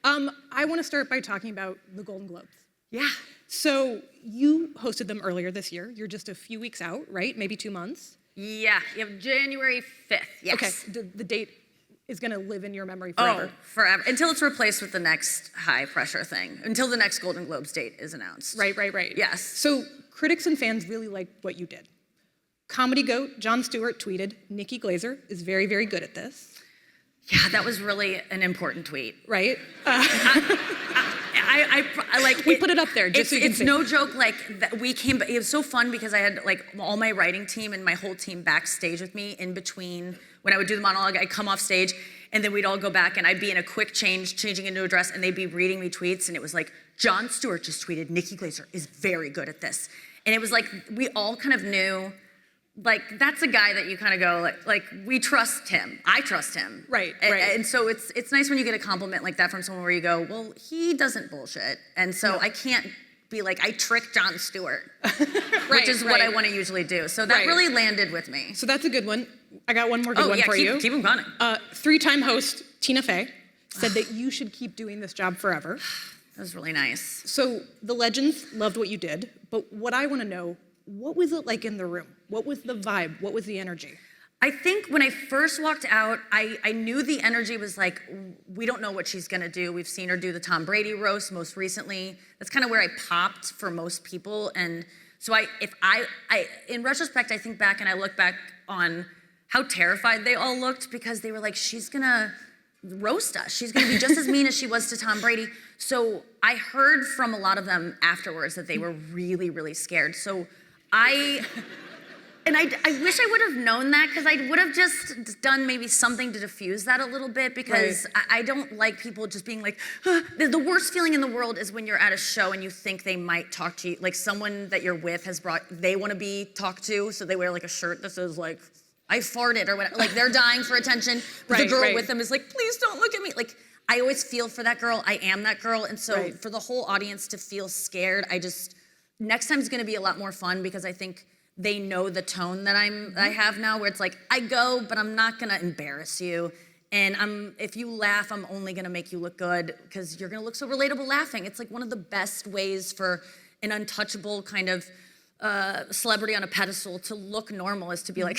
I want to start by talking about the Golden Globes. Yeah. So you hosted them earlier this year. You're just a few weeks out, right? Maybe 2 months? Yeah, you have January 5th, yes. Okay, the date is gonna live in your memory forever. Oh, forever. Until it's replaced with the next high pressure thing. Until the next Golden Globes date is announced. Right. Yes. So critics and fans really liked what you did. Comedy goat Jon Stewart tweeted, Nikki Glaser is very, very good at this. Yeah, that was really an important tweet. Right? I like. We put it up there just so you can It's see. no joke. Like we came. It was so fun because I had like all my writing team and my whole team backstage with me in between when I would do the monologue. I'd come off stage and then we'd all go back and I'd be in a quick changing into a dress, and they'd be reading me tweets, and it was like Jon Stewart just tweeted, Nikki Glaser is very good at this, and it was like we all kind of knew. Like, that's a guy that you kind of go, like we trust him. I trust him. Right. And so it's nice when you get a compliment like that from someone where you go, well, he doesn't bullshit. And so I can't be like, I tricked Jon Stewart, which is what I want to usually do. So that really landed with me. So that's a good one. I got one more good one for you. Keep them coming. 3-time host Tina Fey said that you should keep doing this job forever. That was really nice. So the legends loved what you did, but what I want to know, what was it like in the room? What was the vibe? What was the energy? I think when I first walked out, I knew the energy was like, we don't know what she's gonna do. We've seen her do the Tom Brady roast most recently. That's kind of where I popped for most people. And so in retrospect, I think back and I look back on how terrified they all looked, because they were like, she's gonna roast us. She's gonna be just as mean as she was to Tom Brady. So I heard from a lot of them afterwards that they were really, really scared. So I wish I would have known that, because I would have just done maybe something to diffuse that a little bit, because I don't like people just being like, the worst feeling in the world is when you're at a show and you think they might talk to you, like someone that you're with they want to be talked to, so they wear like a shirt that says like, I farted or whatever, like they're dying for attention, but the girl with them is like, please don't look at me. Like, I always feel for that girl. I am that girl. And so for the whole audience to feel scared, next time's gonna be a lot more fun, because I think they know the tone that I have now, where it's like, I go, but I'm not gonna embarrass you. And if you laugh, I'm only gonna make you look good, because you're gonna look so relatable laughing. It's like one of the best ways for an untouchable kind of celebrity on a pedestal to look normal, is to be like,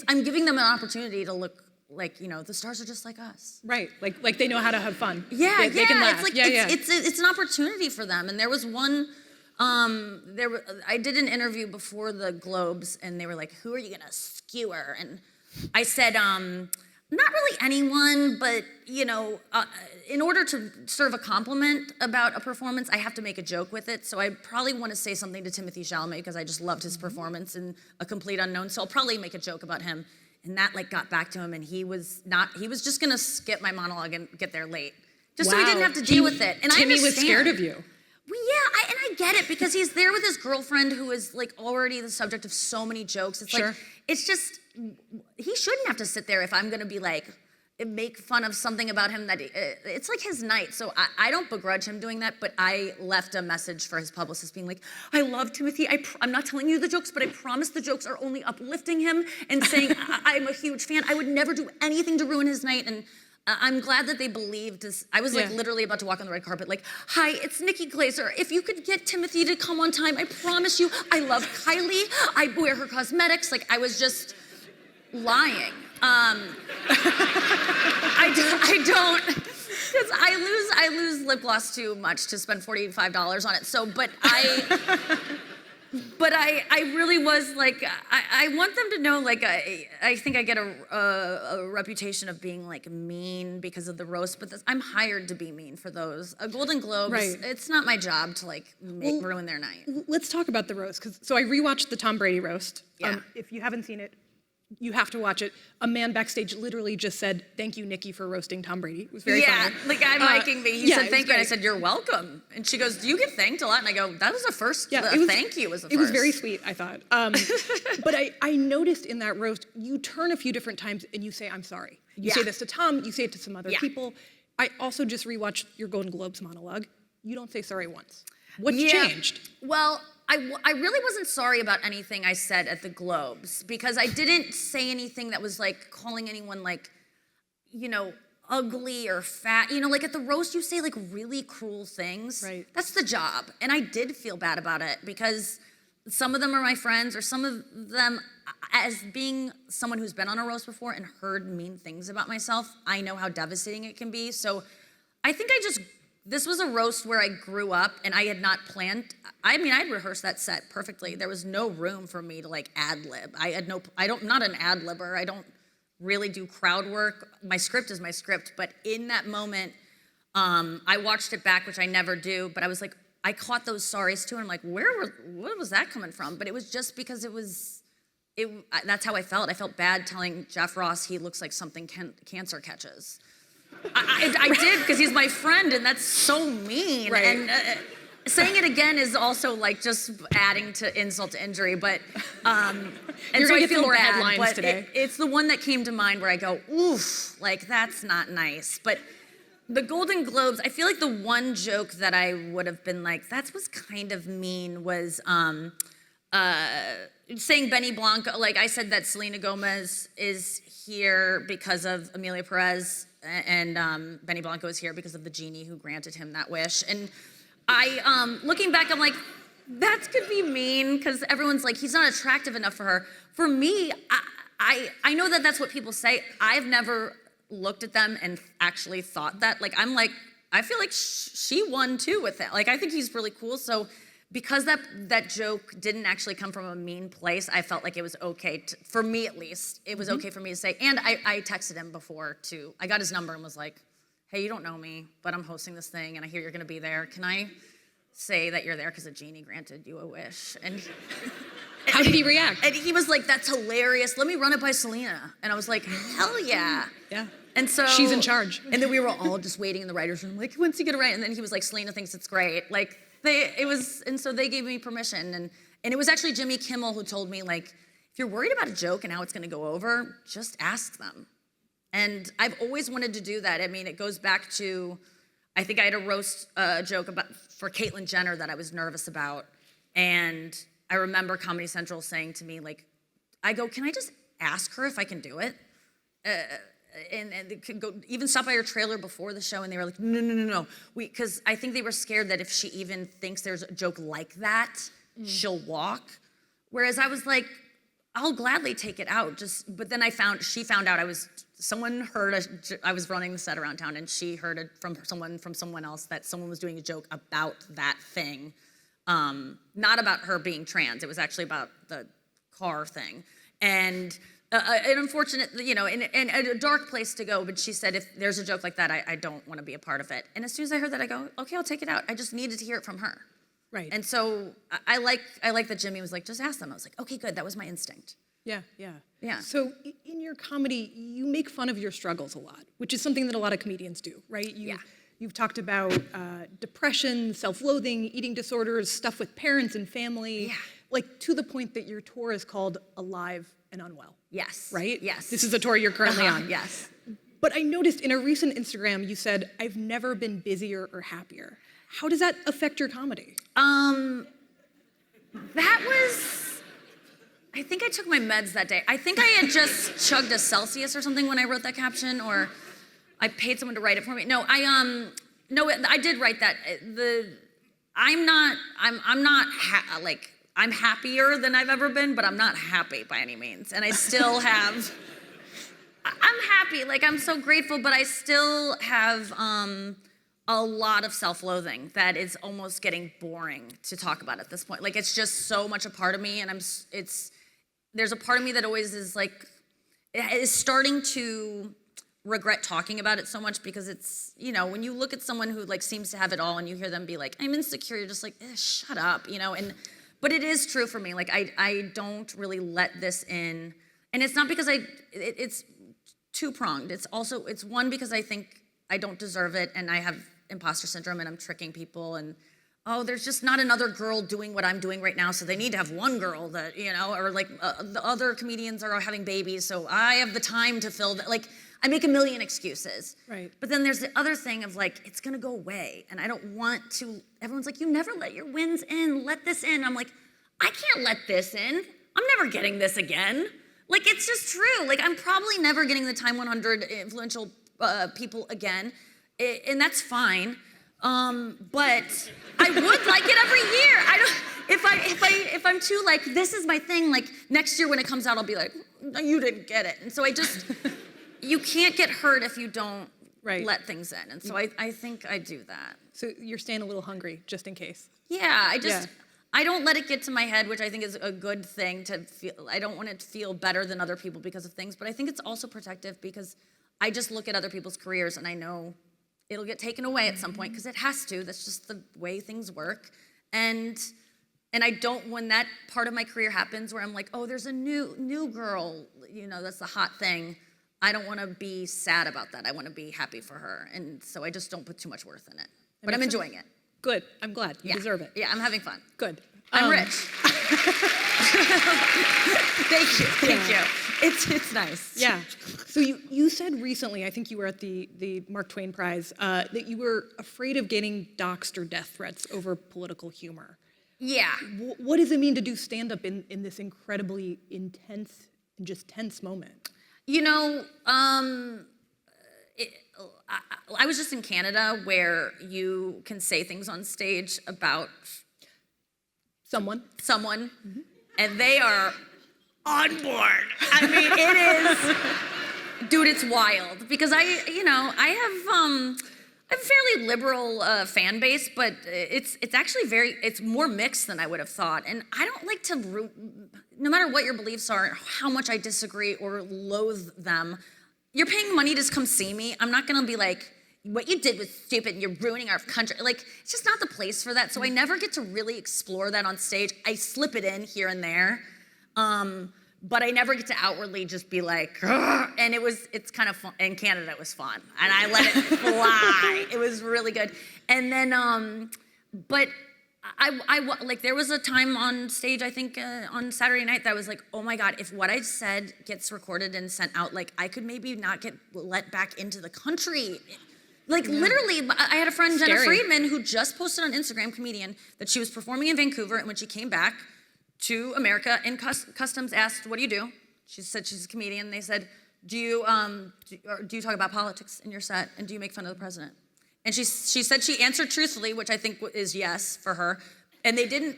I'm giving them an opportunity to look like, the stars are just like us. Right, like they know how to have fun. Yeah, they can laugh. It's an opportunity for them. And there was one, I did an interview before the Globes, and they were like, who are you gonna skewer? And I said, not really anyone, but in order to serve a compliment about a performance, I have to make a joke with it. So I probably want to say something to Timothée Chalamet, because I just loved his performance in A Complete Unknown. So I'll probably make a joke about him. And that got back to him, and he was just gonna skip my monologue and get there late, just so he didn't have to deal with it. And Timmy was scared of you. Well, yeah, and I get it, because he's there with his girlfriend, who is like already the subject of so many jokes. It's like, it's just, he shouldn't have to sit there if I'm gonna be like, make fun of something about him that it's like his night. So I don't begrudge him doing that, but I left a message for his publicist being like, I love Timothy. I'm not telling you the jokes, but I promise the jokes are only uplifting him and saying I'm a huge fan. I would never do anything to ruin his night. And I'm glad that they believed this. I was like literally about to walk on the red carpet like, hi, it's Nikki Glaser. If you could get Timothy to come on time, I promise you, I love Kylie. I wear her cosmetics. Like, I was just lying. I don't, because I lose lip gloss too much to spend $45 on it. So, but I really was like, I want them to know, like, I think I get a reputation of being like mean because of the roast, but I'm hired to be mean for those. A Golden Globes, it's not my job to like ruin their night. Let's talk about the roast, so I rewatched the Tom Brady roast. If you haven't seen it, you have to watch it. A man backstage literally just said, thank you, Nikki, for roasting Tom Brady. It was very funny. Yeah, the guy miking me, he said thank you, and I said, you're welcome. And she goes, do you get thanked a lot? And I go, that was a first, thank you was a first. It was very sweet, I thought. But I noticed in that roast, you turn a few different times and you say, I'm sorry. You say this to Tom, you say it to some other people. I also just rewatched your Golden Globes monologue. You don't say sorry once. What's changed? Well, I really wasn't sorry about anything I said at the Globes, because I didn't say anything that was like calling anyone like, ugly or fat. You know, like at the roast, you say like really cruel things. Right. That's the job. And I did feel bad about it because some of them are my friends, or some of them, as being someone who's been on a roast before and heard mean things about myself, I know how devastating it can be. So I think this was a roast where I grew up and I had not planned. I mean, I'd rehearsed that set perfectly. There was no room for me to like ad lib. I'm not an ad libber. I don't really do crowd work. My script is my script, but in that moment, I watched it back, which I never do, but I was like, I caught those sorries too, and I'm like, what was that coming from? But it was just because that's how I felt. I felt bad telling Jeff Ross he looks like something cancer catches. I did, because he's my friend, and that's so mean. Right. And saying it again is also like just adding to insult to injury, but and You're so gonna I get feel some more bad, headlines but today. it's the one that came to mind where I go, oof, like that's not nice. But the Golden Globes, I feel like the one joke that I would have been like, that was kind of mean, was saying Benny Blanco. Like I said that Selena Gomez is here because of Amelia Perez, and Benny Blanco is here because of the genie who granted him that wish. And I, looking back, I'm like, that could be mean, because everyone's like, he's not attractive enough for her. For me, I know that that's what people say. I've never looked at them and actually thought that. Like, I'm like, I feel like she won too with it. Like, I think he's really cool. So because that joke didn't actually come from a mean place, I felt like it was okay, for me at least, it was okay for me to say. And I texted him before too. I got his number and was like, hey, you don't know me, but I'm hosting this thing and I hear you're gonna be there. Can I say that you're there because a genie granted you a wish? And How did he react? And he was like, that's hilarious. Let me run it by Selena. And I was like, hell yeah. Yeah. And so She's in charge. And then we were all just waiting in the writer's room, like, when's he gonna write? And then he was like, Selena thinks it's great. Like, and so they gave me permission. And it was actually Jimmy Kimmel who told me, like, if you're worried about a joke and how it's gonna go over, just ask them. And I've always wanted to do that. I mean, it goes back to, I think I had a roast joke for Caitlyn Jenner that I was nervous about. And I remember Comedy Central saying to me, like, I go, can I just ask her if I can do it? And they could go, even stop by her trailer before the show, and they were like, no. Because I think they were scared that if she even thinks there's a joke like that, she'll walk. Whereas I was like, I'll gladly take it out. But then she found out someone heard I was running the set around town, and she heard it from someone else that someone was doing a joke about that thing. Not about her being trans. It was actually about the car thing. And an unfortunate, and a dark place to go, but she said, if there's a joke like that, I don't want to be a part of it. And as soon as I heard that, I go, okay, I'll take it out. I just needed to hear it from her. Right. And so I like that Jimmy was like, just ask them. I was like, okay, good, that was my instinct. Yeah. Yeah. So in your comedy, you make fun of your struggles a lot, which is something that a lot of comedians do, right? You've talked about depression, self-loathing, eating disorders, stuff with parents and family, like to the point that your tour is called Alive and Unwell. Yes. Right? Yes. This is the tour you're currently on. Yes. But I noticed in a recent Instagram, you said, I've never been busier or happier. How does that affect your comedy? I think I took my meds that day. I think I had just chugged a Celsius or something when I wrote that caption, or I paid someone to write it for me. No, I did write that. I'm happier than I've ever been, but I'm not happy by any means. And I still have, I'm happy, like I'm so grateful, but I still have a lot of self-loathing that is almost getting boring to talk about at this point. Like it's just so much a part of me, and there's a part of me that always is like, is starting to regret talking about it so much, because it's, when you look at someone who like seems to have it all and you hear them be like, I'm insecure, you're just like, shut up, but it is true for me. Like I don't really let this in, and it's not because it's two-pronged. It's one, because I think I don't deserve it, and I have imposter syndrome, and I'm tricking people, and there's just not another girl doing what I'm doing right now, so they need to have one girl that, or like the other comedians are having babies, so I have the time to fill that. Like, I make a million excuses. Right. But then there's the other thing of like, it's gonna go away, and I don't want to, everyone's like, you never let your wins in, let this in. I'm like, I can't let this in. I'm never getting this again. Like, it's just true. Like, I'm probably never getting the TIME100 influential people again, and that's fine. But I would like it every year. I don't. If I'm too like, this is my thing. Like next year when it comes out, I'll be like, no, you didn't get it. And so you can't get hurt if you don't let things in. And so I think I do that. So you're staying a little hungry just in case. Yeah, I don't let it get to my head, which I think is a good thing to feel. I don't want to feel better than other people because of things, but I think it's also protective because I just look at other people's careers and I know it'll get taken away at some point because it has to. That's just the way things work. And I don't, when that part of my career happens where I'm like, oh, there's a new girl, that's the hot thing. I don't want to be sad about that. I want to be happy for her. And so I just don't put too much worth in it. But I'm enjoying it. Good. I'm glad. You deserve it. Yeah, I'm having fun. Good. I'm rich. Thank you. It's nice. Yeah. So you said recently, I think you were at the Mark Twain Prize, that you were afraid of getting doxxed or death threats over political humor. Yeah. What does it mean to do stand-up in this incredibly intense and just tense moment? I was just in Canada where you can say things on stage about someone, and they are on board. I mean, it is, dude, it's wild because I have a fairly liberal fan base, but it's actually it's more mixed than I would have thought. And I don't like to no matter what your beliefs are, how much I disagree or loathe them. You're paying money to come see me. I'm not gonna be like, what you did was stupid and you're ruining our country. Like, it's just not the place for that. So I never get to really explore that on stage. I slip it in here and there. But I never get to outwardly just be like, "Grr." And it's kind of fun. In Canada, it was fun. And I let it fly. It was really good. And then, but I like, there was a time on stage, I think on Saturday night that I was like, oh my God, if what I said gets recorded and sent out, like I could maybe not get let back into the country. Like literally, I had a friend, Jenna Friedman, who just posted on Instagram, comedian, that she was performing in Vancouver, and when she came back to America, and customs asked, what do you do? She said she's a comedian. They said, do you talk about politics in your set, and do you make fun of the president? And she said she answered truthfully, which I think is yes for her. And they didn't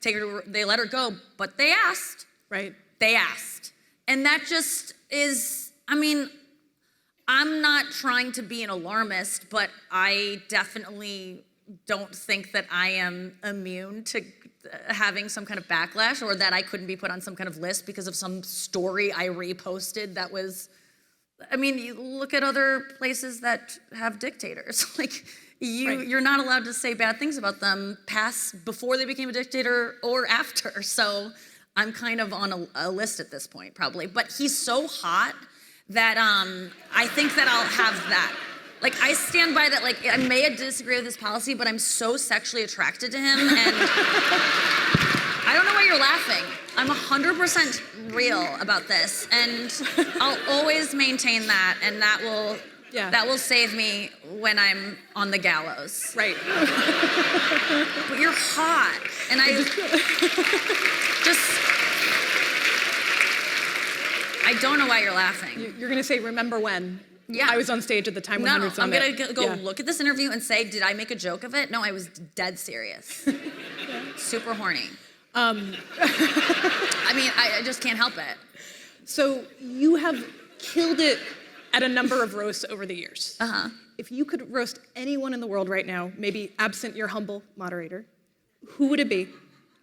take her, they let her go, but they asked. Right. They asked. And that just is, I mean, I'm not trying to be an alarmist, but I definitely don't think that I am immune to having some kind of backlash or that I couldn't be put on some kind of list because of some story I reposted that was, I mean, you look at other places that have dictators. Like, you're not allowed to say bad things about them before they became a dictator or after. So I'm kind of on a list at this point, probably. But he's so hot that I think that I'll have that. Like, I stand by that, like, I may disagree with his policy, but I'm so sexually attracted to him, and I don't know why you're laughing. I'm 100% real about this, and I'll always maintain that, and that will save me when I'm on the gallows. Right. But you're hot, and I don't know why you're laughing. You're gonna say, remember when? Yeah. I was on stage at the TIME100 Summit. I'm gonna go look at this interview and say, did I make a joke of it? No, I was dead serious. Super horny. I mean, I just can't help it. So you have killed it at a number of roasts over the years. Uh-huh. If you could roast anyone in the world right now, maybe absent your humble moderator, who would it be,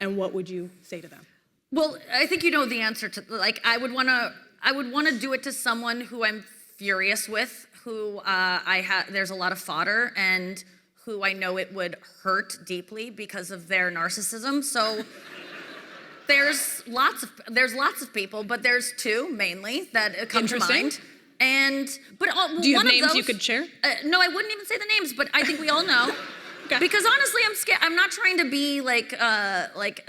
and what would you say to them? Well, I think you know the answer to, like, I would wanna do it to someone who I'm furious with, who there's a lot of fodder, and who I know it would hurt deeply because of their narcissism. So there's lots of people, but there's two mainly that come to mind. Do you have names you could share? No, I wouldn't even say the names, but I think we all know. Okay. Because honestly, I'm scared. I'm not trying to be like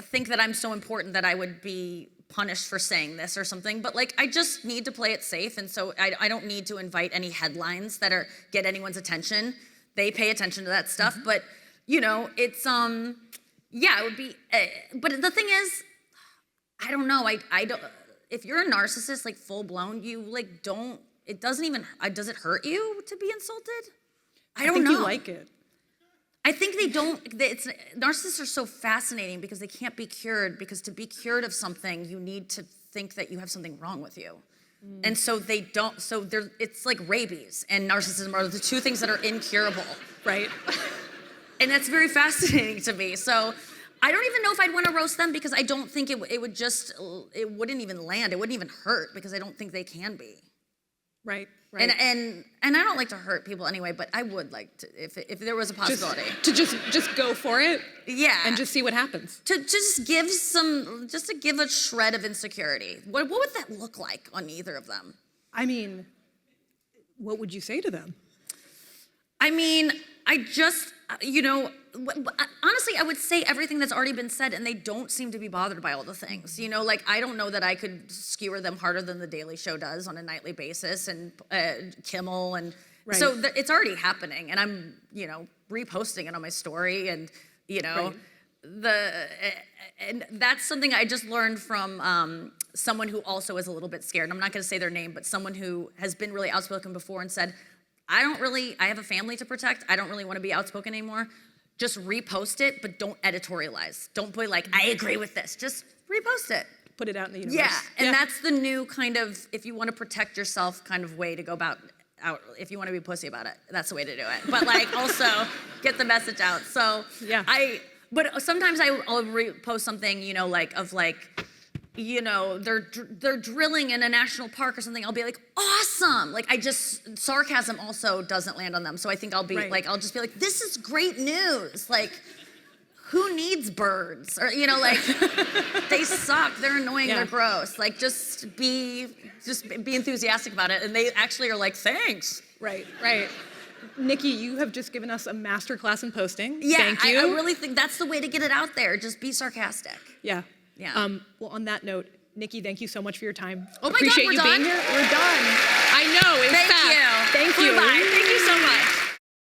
think that I'm so important that I would be punished for saying this or something, but like I just need to play it safe, and so I don't need to invite any headlines that get anyone's attention. They pay attention to that stuff, but you know, it's it would be. But the thing is, I don't know. I don't. If you're a narcissist, like full blown, you like don't it doesn't even, does it hurt you to be insulted? I think don't know. you like it. I think they don't, narcissists are so fascinating because they can't be cured, because to be cured of something, you need to think that you have something wrong with you. And so they don't, it's like rabies and narcissism are the two things that are incurable. Right. And that's very fascinating to me. So I don't even know if I'd want to roast them, because I don't think it wouldn't even land. It wouldn't even hurt, because I don't think they can be. Right. And I don't like to hurt people anyway, but I would like to, if there was a possibility. Just go for it. Yeah. And just see what happens. To give a shred of insecurity. What would that look like on either of them? I mean, what would you say to them? I mean, honestly, I would say everything that's already been said, and they don't seem to be bothered by all the things. Like, I don't know that I could skewer them harder than The Daily Show does on a nightly basis, and Kimmel, and right. So it's already happening, and I'm, reposting it on my story, and, right. And that's something I just learned from someone who also is a little bit scared. I'm not going to say their name, but someone who has been really outspoken before and said, I have a family to protect. I don't really want to be outspoken anymore. Just repost it, but don't editorialize. Don't be like, I agree with this. Just repost it. Put it out in the universe. Yeah, and that's the new kind of, if you want to protect yourself kind of way to go about out. If you want to be pussy about it, that's the way to do it. But like also get the message out. So yeah. But sometimes I'll repost something, they're drilling in a national park or something. I'll be like, awesome. Like sarcasm also doesn't land on them. So I think I'll be right. like, I'll just be like, this is great news. Like, who needs birds? Or, they suck. They're annoying. Yeah. They're gross. Like, just be enthusiastic about it. And they actually are like, thanks. Right. Nikki, you have just given us a masterclass in posting. Yeah, Thank you. I really think that's the way to get it out there. Just be sarcastic. Yeah. Yeah. Well, on that note, Nikki, thank you so much for your time. Oh my Appreciate God, you being here. We're done.